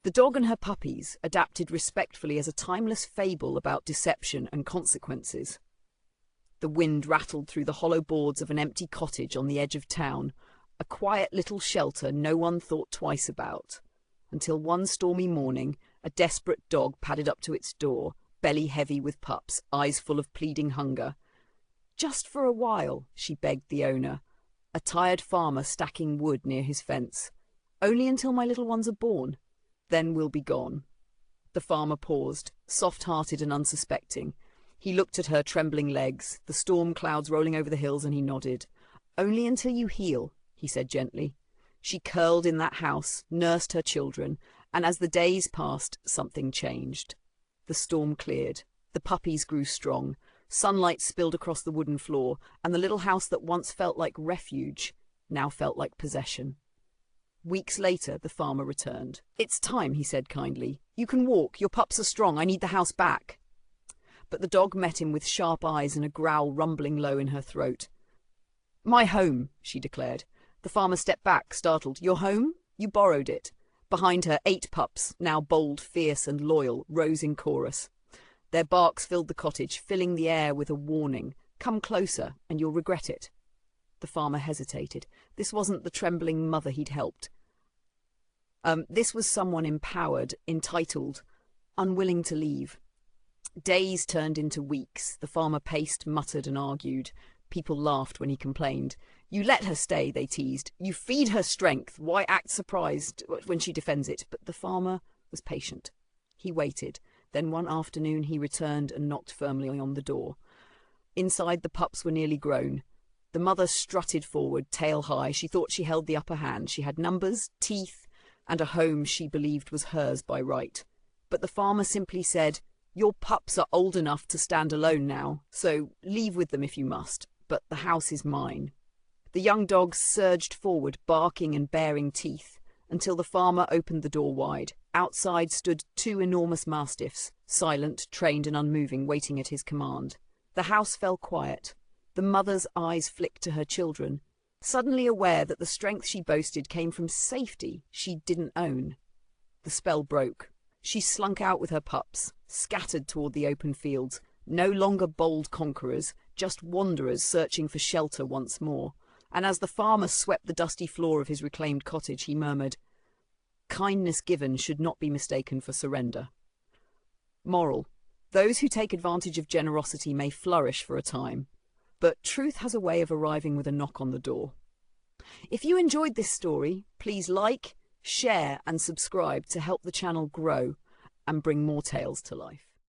The Dog and Her Puppies, adapted respectfully as a timeless fable about deception and consequences. The wind rattled through the hollow boards of an empty cottage on the edge of town, a quiet little shelter no one thought twice about, until one stormy morning a desperate dog padded up to its door, belly heavy with pups, eyes full of pleading hunger. "Just for a while," she begged the owner, a tired farmer stacking wood near his fence. "Only until my little ones are born. Then we'll be gone." The farmer paused, soft-hearted and unsuspecting. He looked at her trembling legs, the storm clouds rolling over the hills, and he nodded. "Only until you heal," he said gently. She curled in that house, nursed her children, and as the days passed, something changed. The storm cleared. The puppies grew strong. Sunlight spilled across the wooden floor, and the little house that once felt like refuge now felt like possession. Weeks later, the farmer returned. "It's time," he said kindly. "You can walk. Your pups are strong. I need the house back." But the dog met him with sharp eyes and a growl rumbling low in her throat. "My home," she declared. The farmer stepped back, startled. "Your home? You borrowed it." Behind her, 8 pups, now bold, fierce, and loyal, rose in chorus. Their barks filled the cottage, filling the air with a warning. "Come closer, and you'll regret it." The farmer hesitated. This wasn't the trembling mother he'd helped. This was someone empowered, entitled, unwilling to leave. Days turned into weeks. The farmer paced, muttered, and argued. People laughed when he complained. "You let her stay," they teased. "You feed her strength. Why act surprised when she defends it?" But the farmer was patient. He waited. Then one afternoon he returned and knocked firmly on the door. Inside, the pups were nearly grown. The mother strutted forward, tail high. She thought she held the upper hand. She had numbers, teeth, and a home she believed was hers by right. But the farmer simply said, "Your pups are old enough to stand alone now, so leave with them if you must, but the house is mine." The young dogs surged forward, barking and baring teeth, until the farmer opened the door wide. Outside stood 2 enormous mastiffs, silent, trained and unmoving, waiting at his command. The house fell quiet. The mother's eyes flicked to her children, suddenly aware that the strength she boasted came from safety she didn't own. The spell broke. She slunk out with her pups, scattered toward the open fields, no longer bold conquerors, just wanderers searching for shelter once more. And as the farmer swept the dusty floor of his reclaimed cottage, he murmured, "Kindness given should not be mistaken for surrender." Moral: those who take advantage of generosity may flourish for a time, but truth has a way of arriving with a knock on the door. If you enjoyed this story, please like, share, and subscribe to help the channel grow and bring more tales to life.